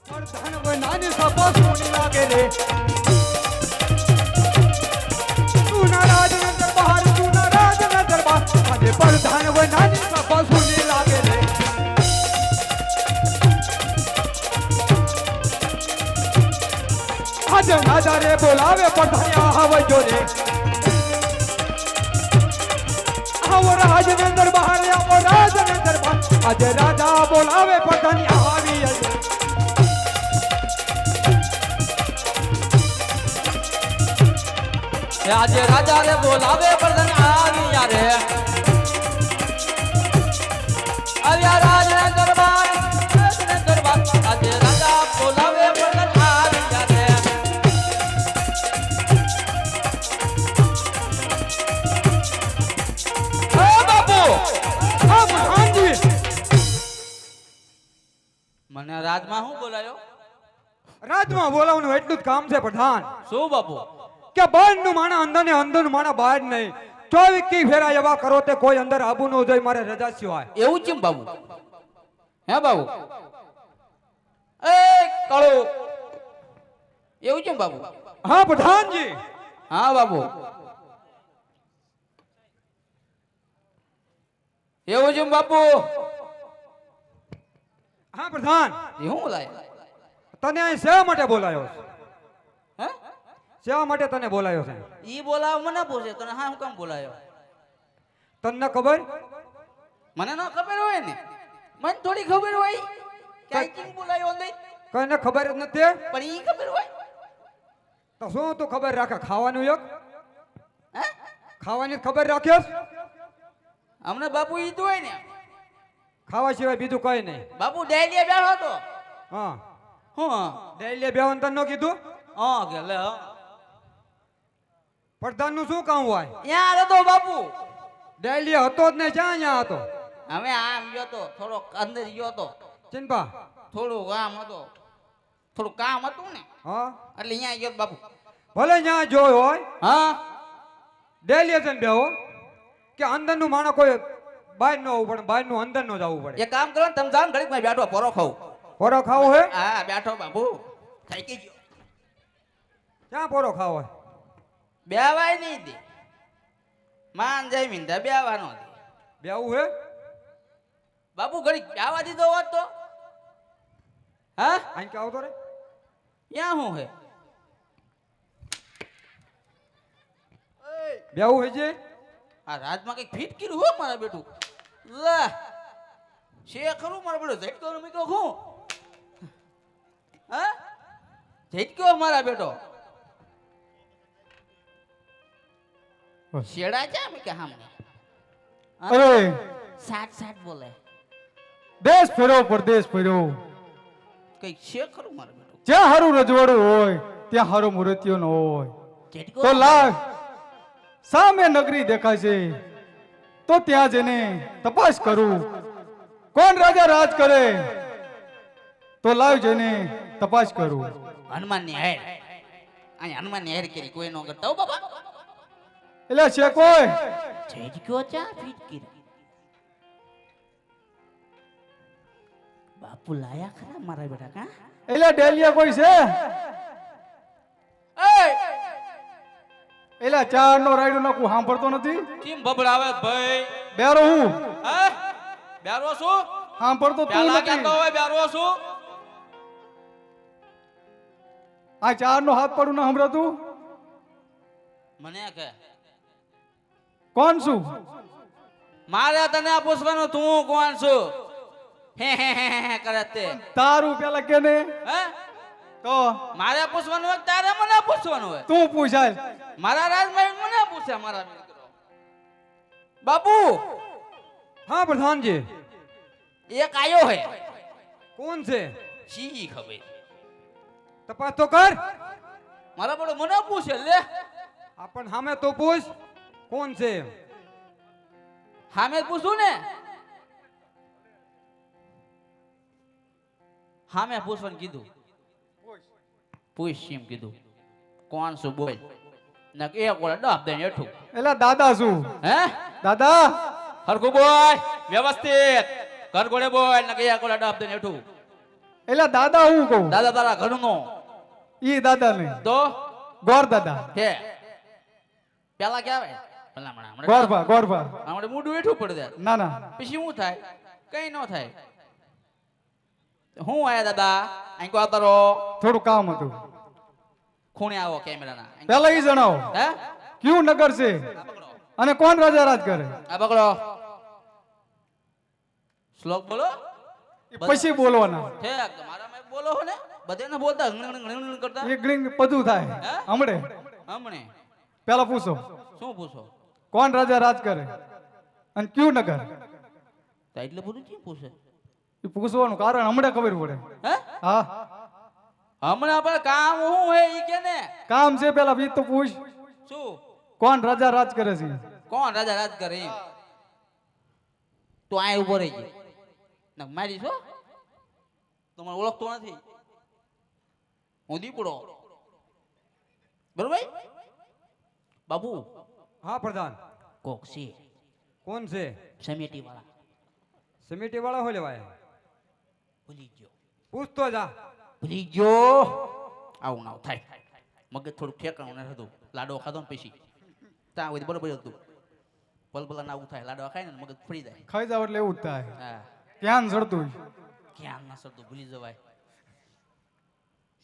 ધન કોઈ નાની સપા સોની લાગે રે તું ના રાજ ના દરબાર તું ના રાજ ના દરબાર આજે પર ધન કોઈ નાની સપા સોની લાગે રે આજે રાજા રે બોલાવે પ્રધાનિયા આવજો રે આવો રાજ ના દરબાર આવો રાજ ના દરબાર આજે રાજા બોલાવે પ્રધાનિયા આવી જશે આજે રાજા રે બોલાવે પ્રધાન આવ્યા રે આવ્યા રાજ ને દરબાર આજે રાજા બોલાવે પ્રધાન આવ્યા રે હે બાપુ હા પ્રધાનજી મને રાજમાં શું બોલાયો રાજમાં બોલાવવાનું એટલું જ કામ છે પ્રધાન શું બાપુ કે બહાર નું માણા અંદર ને અંદર નું માણા બહાર નહીં 24 કી ફેરા એવા કરો તે કોઈ અંદર આબુ ન જોઈ મારે રજા સિવાય એવું કેમ બાબુ હે બાબુ એ કાળો એવું કેમ બાબુ હા પ્રધાનજી હા બાબુ એવું કેમ બાપુ હા પ્રધાન એ હું લાય તને અહીં શેના માટે બોલાયો હે શેના માટે તને બોલાયો છે ઈ બોલાવ મને પૂછે તને હા હું કેમ બોલાયો તને ખબર મને ન ખબર હોય ને મને થોડી ખબર હોય કે આ કેમ બોલાયો નહીં કઈને ખબર જ નથી પણ ઈ ખબર હોય તો શું તું ખબર રાખે ખાવાનું એક હે ખાવાની જ ખબર રાખ્યોસ અમને બાપુ ઈ તો હોય ને ખાવા સિવાય બીજું કઈ નહીં બાપુ ડેલીએ બેઠો તો હા હું ડેલી બેવન તને ન કીધું હા કે લે પ્રધાન નું શું કામ હોય યાર હતો બાપુ ડેલી હતો જ ને ક્યાં અહીંયા હતો હવે આમ ગયો તો થોડો અંદર ગયો તો ચિંપા થોડું કામ હતો થોડું કામ હતું ને હા એટલે અહીંયા ગયો બાપુ ભલે ત્યાં જોયો હોય હા ડેલી છે ને બેહો કે અંદર નું માણસ કોઈ બહાર ન આવવું પડે બહાર નું અંદર નો જવું પડે એક કામ કરો ને તમે જાઓ ને ઘડીક માં બેઠો પોરો ખાવ પોરો ખાવો હે હા બેઠો બાપુ થાકી ગયો ક્યાં પોરો ખાવો હે બેવાય નહીં દે માન જમીન દે બેવાનો દે બેવું હે બાપુ ઘડીક બેવા દીધો હોત તો હા અહીં કે આવતો રે ક્યાં હું હે બેવું હે જે આ રાજમાં કઈક ફીટ કર્યું હો મારા બેટું લે છે ખરું મારા બેટો ઝટકો મૂક્યો હું હા ઝટકો મારા બેટો શેડા ચા મે કે હામને અરે સાટ સાટ બોલે દેશ ફેરો પરદેશ ફેરો કઈક છે ખરું મારા બેટો જ્યાં હારું રજવાડું હોય ત્યાં હારો મૂર્તિઓ ન હોય ઝટકો તો લાગ સામે નગરી દેખાય છે તો ત્યાં જઈને તપાસ કરું કોણ રાજા રાજ કરે તો લાવ જઈને તપાસ કરું હનુમાન ની હેર અહીં હનુમાન ની હેર કરી કોઈ નો કરતા હો બાબા એટલે છે કોઈ ઝટકો ચા ફીટ કરી બાપુ લાયા ખરા મારા બેટા કા એટલે ડેલિયા કોઈ છે એટલે ચાર નો રાયડો નાખું સાંભળતો નથી કેમ બબડાવે ભાઈ બેરો હું હે બેરો શું સાંભળતો તું પેલા નથી કેતો હોય બેરો શું આ ચાર નો હાથ પડું ના સાંભળતું મને કે કોણ છું મારે તને આ પૂછવાનું તું કોણ છું હે કરે તે તારું પેલા કે ને હે તો મારે પૂછવાનું હોય તારે મને પૂછવાનું હોય તું પૂછાય મારા રાજમાં મને પૂછે મારા મિત્રો બાપુ હા પ્રધાનજી એક આયો હે કોણ છે સી ખબર તપાસ તો કર મારા બડો મને પૂછે લે આપણ સામે તો પૂછ કોણ છે હામે પૂછું ને હામે પૂછવાનું કીધું પૂછ એમ કીધું કોણ છું બોલ ને એક ઓલા ડબ દઈને એઠું એટલે દાદા છું હે દાદા હરખું બોલ વ્યવસ્થિત ઘર ગોળે બોલ ને એક ઓલા ડબ દઈને એઠું એટલે દાદા હું કહું દાદા તારા ઘરનો ઈ દાદા નહીં તો ગોર દાદા હે પેલા ક્યાં આવે પેલા હમણાં ગોરભા ગોરભા હમણાં મૂડું એઠું પડી જાય ના ના પછી શું થાય કઈ ન થાય હું આયા દાદા અહીં કો તારો થોડું કામ હતું ખૂણે આવો કેમેરાના પેલા ઈ જણાવો હે કયું નગર છે આ પકડો અને કોણ રાજા રાજ કરે આ પકડો શ્લોક બોલો ઈ પછી બોલવાના ઠેક તમારામાં બોલો હો ને બધાને બોલતા ઘણ કરતા એક ગ્રીંગ બધું થાય હે? હમણે હમણે પેલા પૂછો શું પૂછો કોણ રાજા રાજ કરે અને કયું નગર તો એટલે બધું કેમ પૂછે એ પૂછવાનું કારણ હમણે ખબર પડે હે હા હમણાં આપણે કામ શું હે ઈ કે ને કામ છે પેલા ઈ તો પૂછ શું કોણ રાજા રાજ કરે છે કોણ રાજા રાજ કરે એમ તો આ ઉભો રહી ગઈ ના મારી છો તમારે ઓળખતો નથી હું દીપડો બરોબર બાબુ હા પ્રધાન કોક છે કોણ છે સમેટી વાળા સમિતિ વાળા હોય લેવાય ભૂલી ગયો પૂછતો જા ભૂલી ગયો આવું ના થાય મગજ થોડું ઠેકાણું ન હતું લાડો ખાધો ને પછી ત્યાં હોય બરોબર હતું પલપલા ના આવું થાય લાડવા ખાય ને મગજ ફરી જાય ખાઈ જાવ એટલે એવું જ થાય હા ધ્યાન ચડતું ક્યાં ના સરતું ભૂલી જવાય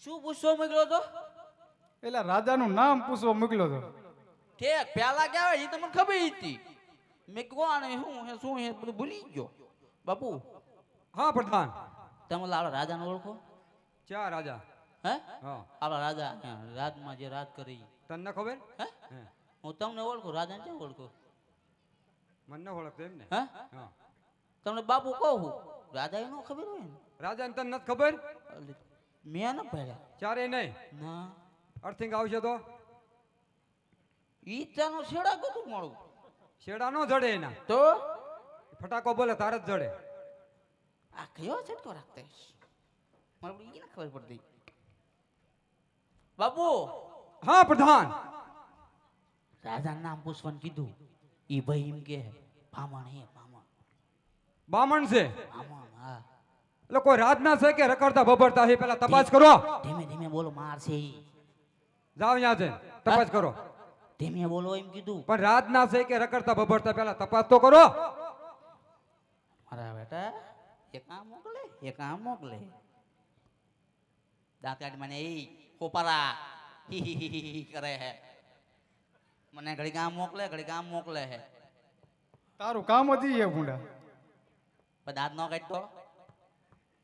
શું પૂછવા મોકલ્યો તો એટલે રાજાનું નામ પૂછવા મોકલ્યો હતો ઠેક પેલા ક્યાં આવે એ તમને ખબર હતી મેં કોણ શું હે શું હે બધું ભૂલી ગયો બાપુ હા પ્રધાન તમે આપણા રાજાને ઓળખો ચા રાજા હે હા આપણા રાજા રાજમાં જે રાજ કરે ઈ. તને ખબર હે હે હું તમને ઓળખું રાજાને કેમ ઓળખું મને ન ઓળખતો એમ ને હે હા તમને બાપુ કહું રાજા નો ખબર હોય ને રાજાને તને નથી ખબર એટલે મેં ન ભર્યા ચારે નહીં ના અર્થિંગ આવશે તો ઈ ચાનો છેડા કતું મળું શેડા નો જડે એના તો ફટાકો બોલે તારે જ જડે આ કયો છટકો રાખતા હશે? મને બધી ઈ ના ખબર પડતી બાપુ હા પ્રધાન રાજાનું નામ પૂછવાનું કીધું ઈ ભાઈ એમ કે ભામણ હે ભામણ બામણ છે ભામણ હા એટલે કોઈ રાજના છે કે રખડતા બબડતા છે પેલા તપાસ કરો ધીમે ધીમે બોલો મારશે ઈ જાવ ત્યાં છે તપાસ કરો ધીમે બોલો એમ કીધું પણ રાજના છે કે રખડતા બબડતા પેલા તપાસ તો કરો મારા બેટા એક કામ મોકલે એક કામ મોકલે દાંત કાઢી મને ઈ કોપરા હી હી હી હી કરે હે મને ઘડી કામ મોકલે હે તારું કામ જ ઈ હે ભૂંડા પણ દાંત ન કાઢતો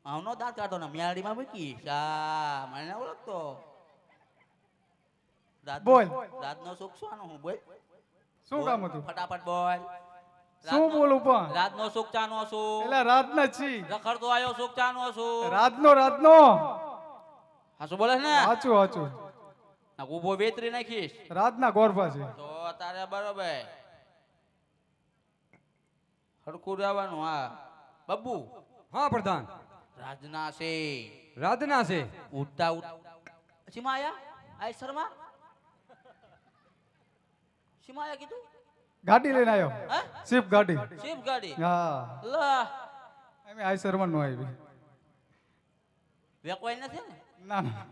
આવનો દાંત કાઢતો ને મેળીમાં મૂકી શા મને ના ઓળખતો બોલ. દાંતનો સુખ શું હું બોલ શું કામ હતું ફટાફટ બોલ શું બોલું પણ રાતનો સુખ ચાનો છું એટલે રાતના છી રખડતો આયો સુખ ચાનો છું રાતનો હા શું બોલે ને સાચું સાચું ના ઊભો વેતરી નાખીશ રાતના ગોરફા છે તો તારે બરોબર હરખું રહેવાનું હા બબ્બુ હા પ્રધાન રાજના છે રાજના છે ઉડતા સીમા આયા આય શર્મા સીમા આયા કીધું ગાડી લઈને આવ્યો હે શિપ ગાડી શિપ ગાડી હા લા એમ આઈ શર્મા નો આવી વેકવાઈ નથી ને ના ના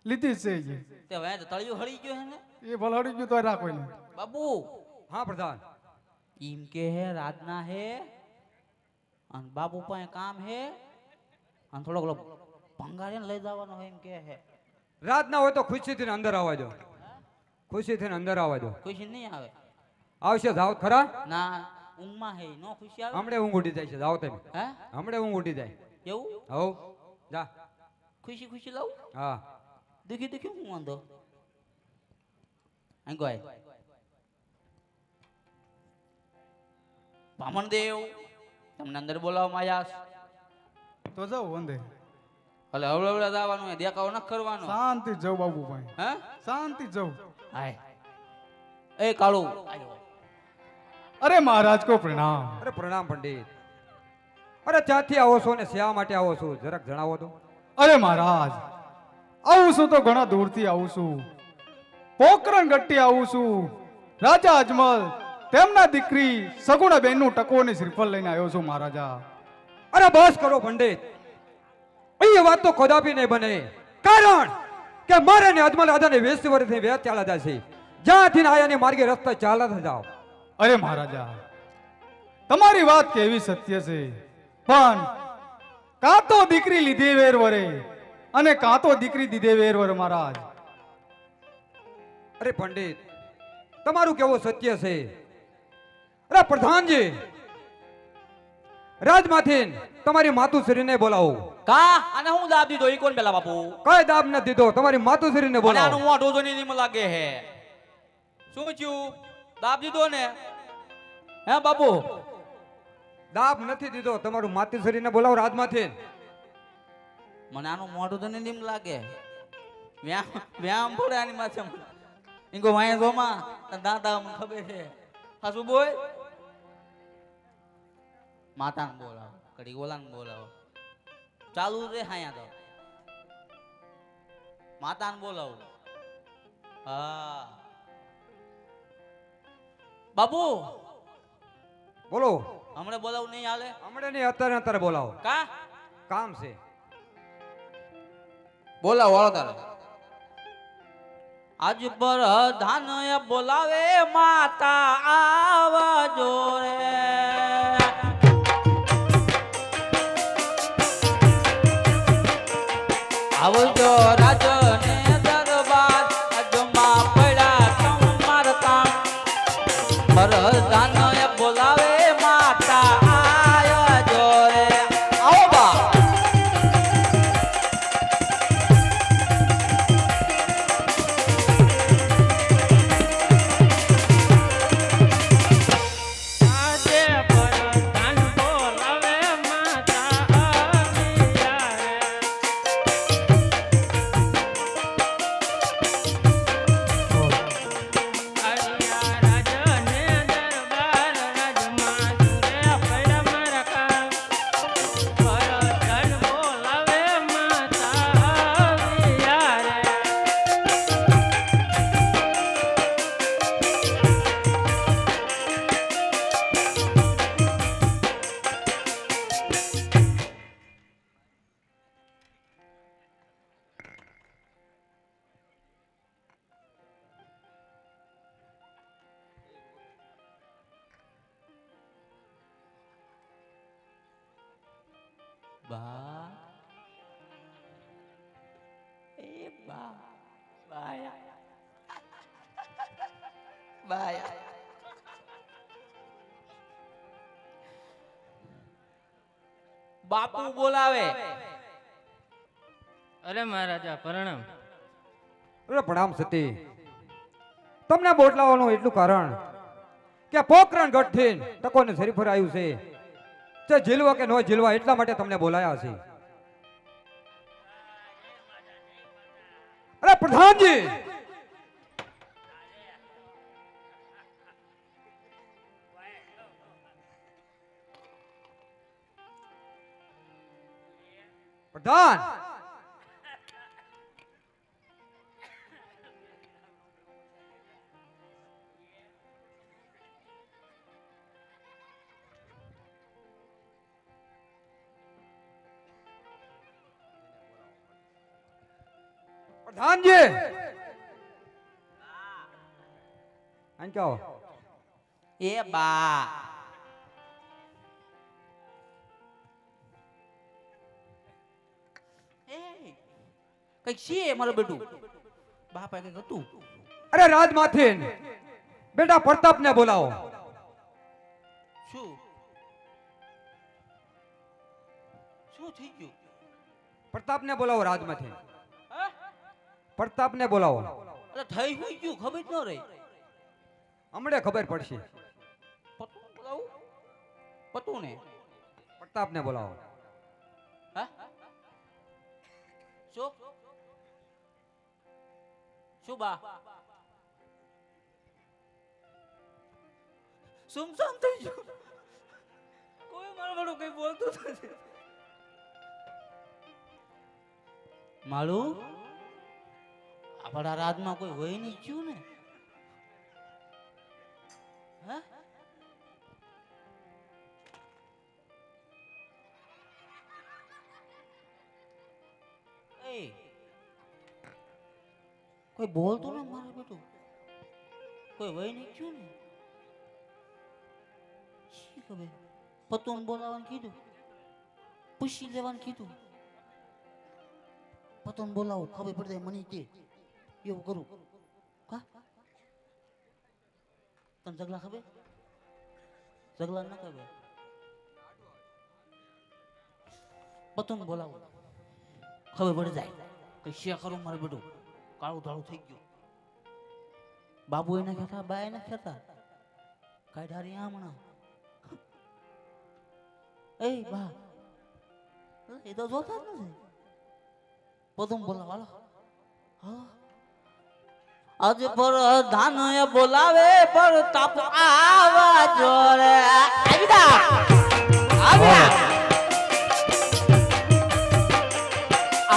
લીધી જ છે ઈ. તે હવે તો તળિયું હળી ગયો હે ને એ ભલે હડી ગયું તો રાખો એને બાબુ હા પ્રધાન એમ કે હે રાજના હે અને બાબુ પાસે કામ હે અને થોડોક ભંગારે લઈ જવાનો હે એમ કે હે રાજના હોય તો ખુશીથી અંદર આવવા દો ખુશીથી અંદર આવવા દો ખુશી નહીં આવે આવશે જાવ ખરા ના ઊંઘમાં હે નો ખુશી આવે હમણે ઊંઘ ઉડી જાય છે જાવ તમે હે હમણે ઊંઘ ઉડી જાય એવું હવ જા ખુશી ખુશી લાવું હા દુખી દુખી હું વાંધો અહીં ગોય બામણ દેવ તમને અંદર બોલાવવા માયાસ તો જાવ વંદે એટલે હવળે હવળે જવાનું હે દેખાવ ન કરવાનો શાંતિ જ જાવ બાબુ ભાઈ હે શાંતિ જ જાવ હાય એ કાળુ આયો અરે મહારાજ કો પ્રણામ અરે પ્રણામ પંડિત અરે ક્યાંથી આવો છો ને શા માટે આવો છો જરાક જણાવો તો અરે મહારાજ આવું છું તો ઘણા દૂરથી આવું છું પોકરણ ગટ્ટી આવું છું રાજા અજમલ તેમના દીકરી સગુણા બેન નું ટકોની શ્રીફળ લઈને આવ્યો છું મહારાજા અરે બસ કરો પંડિત એ વાત તો કદાપી નહીં બને. કારણ કે મારે ને અજમલ રાજાને 20 વર્ષથી વેત ચાલ્યા જાય છે. જ્યાંથી આયાની માર્ગે રસ્તા ચાલતા જાઓ. અરે મહારાજા, તમારી વાત કેવી સત્ય છે, પણ કાં તો દીકરી લીધી વેર વરે અને કાં તો દીકરી દીધે વેર વર મહારાજ. અરે પંડિત, તમારું કેવું સત્ય છે? અરે પ્રધાનજી, રાજમાંથી તમારી માતુશ્રીને બોલાવો. કા અને હું દાબ દીધો ઈ કોણ પેલા બાપુ? કઈ દાબ ન દીધો, તમારી માતુશ્રીને મને આનું બોલાવો. મોઢું જોઈને એમ લાગે હે. શું થયું? દાબ દીધો ને? હે બાપુ? દાબ નથી દીધો, તમારું માતુશ્રીને બોલાવો રાજમાંથી. મને આનું મોઢું જોઈને એમ લાગે વ્યામ વ્યામ પડે આની માથે. ઇંગો વાયા જોમાં દાદા મને ખબર છે. હાસુ બોય માતાને બોલાવો, કડી ઓલાને બોલાવો. ચાલુ રે હાયા તો માતાને બોલાવો. હા બાપુ બોલો. હમણે બોલાવું નહીં હાલે? હમણાં નહીં, અત્યારે અત્યારે બોલાવો. કા કામ છે. બોલાવો હાલો તારે. આજ પર ધાન બોલાવે માતા આવજો રે. આવજો રાજને દરબાર અજમા પડ્યા તમાર કામ. પર ધાન બોલાવે માતા આવજો રે. આવો બા. બા એ બા બાયા બાયા બાપુ બોલાવે. અરે મહારાજા પ્રણામ. અરે પ્રણામ સતી. તમને બોટલાવાનું એટલું કારણ કે પોકરણ ગઢથી તકોને શરીફર આવ્યું છે. તે ઝીલવા કે ન ઝીલવા એટલા માટે તમને બોલાયા છે. અરે પ્રધાનજી, પ્રધાન પ્રધાનજી અહીં કહો. એ બા કઈક છે મારું બેટું. બાપા કઈક હતું. અરે રાજમાંથી બેટા પ્રતાપને બોલાવો. શું શું થઈ ગયું? પ્રતાપને બોલાવો રાજમાંથી. હા? પ્રતાપને બોલાવો. અરે થઈ શું ગયું ખબર જ ન રહી. હમણે ખબર પડશે. પતું બોલાવું? પતું ને પ્રતાપને બોલાવો. હા શું શું બા સુમસામ થઈ ગયું. કોઈ મારું મારું કઈ બોલતું નથી. મારું આપણા રાજમાં કોઈ હોય નહીં ગયું ને? હા કોઈ બોલતું ને મારે બેટું કોઈ વહી નહીં ગયું ને શી ખબર પતોન બોલાવવાનું કીધું પૂછી લેવાનું કીધું પતોન બોલાવો ખબર પડે મને કે એવું કરું કા તને જગલા ખબર જગલા ના ખબર પતોન બોલાવો ખબર પડી જાય કે શિયા કરું મારે બેટું કાળું ધાળું થઈ ગયું બાબુ એના ખેતા બા એના ખેતા કાઈ ધારી આમણા એ બા એ તો જોતા જ નથી પદમ બોલાવાલો આજે પર ધાન એ બોલાવે પર તાપ આવા જોરે આવીદા આવ્યા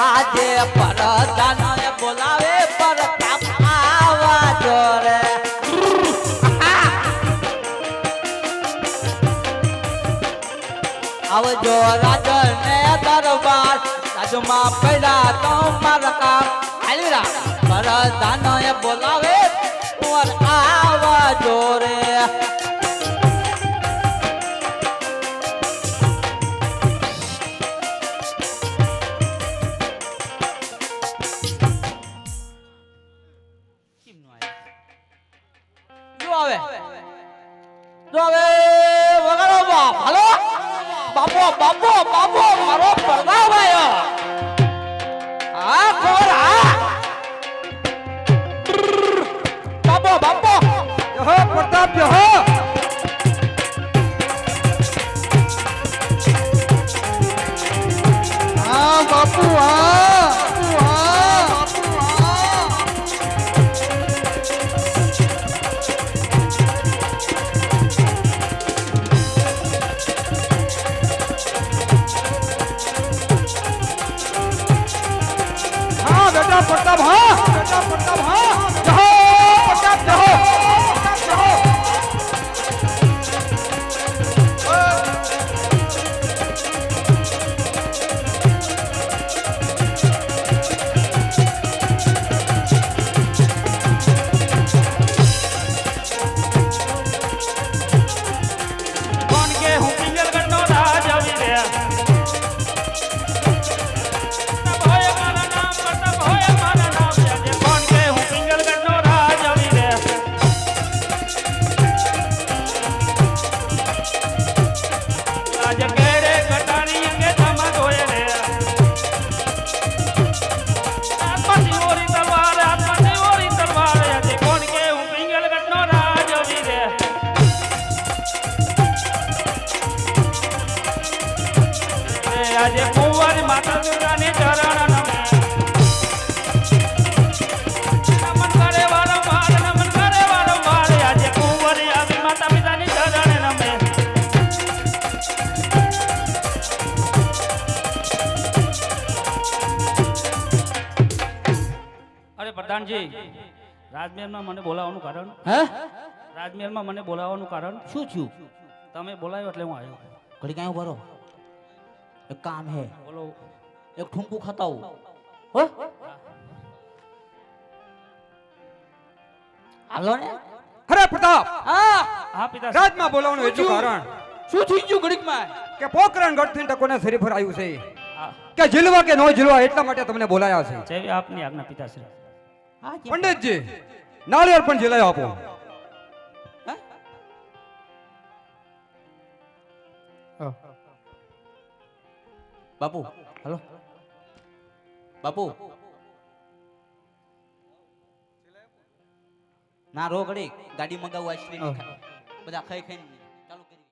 આજે પર ધાન એ બોલાવે પર તાપ આવા જોરે આવજો રાજન ને દરબાર રાજમાં પડ્યા તો મારા કામ હાલીરા પર દાનો એ બોલાવે પર આવા જોરે જો આવે વગાડો બાપ હાલો બાપો બાપો બાપો મારો પરદાવ આયો આ કોર આ બાપો બાપો યહો પ્રતાપ યહો હા બાપુ હા बेटा प्रताप हाँ बेटा प्रताप हाँ जहो प्रताप जहो कौन के हूँ पिंगल गन्नो राज अभी रे तब होए मारा नाम तब होए मारा नाम जाने कौन के हूँ पिंगल गन्नो राज अभी रे राज केड़े कटारी के धमा होए रे आत्मा ओरी तलवार आज कौन के हूँ पिंगल गन्नो राज अभी रे આજે કુંવર માતા દુર્ગાની ચરણ નમે નમન કરે વારંવાર આજે કુંવર આવી માતા પિતાની ચરણ નમે અરે પ્રધાનજી રાજમહેલમાં મને બોલાવવાનું કારણ હે રાજમહેલમાં મને બોલાવવાનું કારણ શું થયું તમે બોલાવ્યો એટલે હું આવ્યો ઘડી કાંઈ ઉભા રહો એક કામ હે બોલો એક ઠુમકું ખાતા હું હો હાલો ને અરે પ્રતાપ હા હા પિતા રાજમાં બોલાવવાનું એટલું કારણ શું થઈ ગયું ઘડીકમાં કે પોકરણ ગઢથી ટકોને શરીફર આવ્યું છે હા કે જીલવા કે ન જીલવા એટલા માટે તમને બોલાયા છે જેવી આપની આજ્ઞા પિતાશ્રી હા કેમ? પંડિતજી નાળિયેર પણ જીલાયો આપો હે? બાપુ હાલો બાપુ ના રો ઘડી ગાડી મંગાવું આઈસ્ક્રીમ બધા ખાઈ ખાઈને